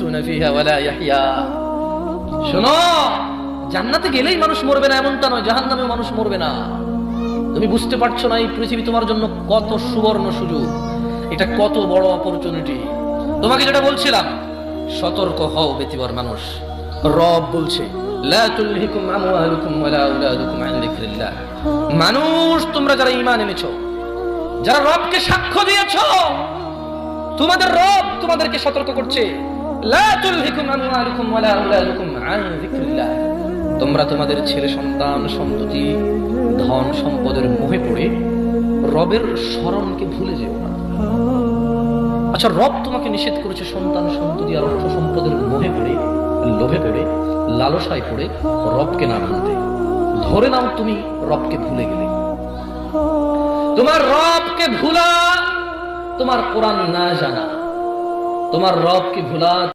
তামুতুনা ফিহা ওয়ালা ইয়াহইয়া। শোনো, জান্নাতে গেলেই মানুষ মরবে না এমনটা নয়, জাহান্নামেও মানুষ মরবে না। তুমি বুঝতে পারছো না এই পৃথিবী তোমার জন্য কত সুবর্ণ সুযোগ, এটা কত বড় অপরচুনিটি। তোমাকে যেটা বলছিলাম, সতর্ক হও ব্যতিবর মানুষ। রব বলছে লা তুলহিকুম আমওয়ালুকুম ওয়ালা আওলাদুকুম আন যিকরিল্লাহ। মানুষ, তোমরা যারা ঈমান এনেছো, যারা রবকে সাক্ষ্য দিয়েছো, তোমাদের রব তোমাদেরকে সতর্ক করছে, লা তুলহিকুম আমওয়ালুকুম ওয়ালা আওলাদুকুম আন যিকরিল্লাহ। তোমরা তোমাদের ছেলে সন্তান সন্ততি ধন সম্পদের মোহে পড়ে রবের স্মরণকে ভুলে যেও না। আচ্ছা, রব তোমাকে নিষেধ করেছে সন্তান সন্ততি আর অর্থ সম্পদের মোহে পড়ে, লোভে পড়ে, লালসায় পড়ে রবকে না মানতে। ধরে নাও তুমি রবকে ভুলে গেলে। তোমার রবকে ভুলা তোমার কোরআন না জানা, তোমার রবকে ভুলা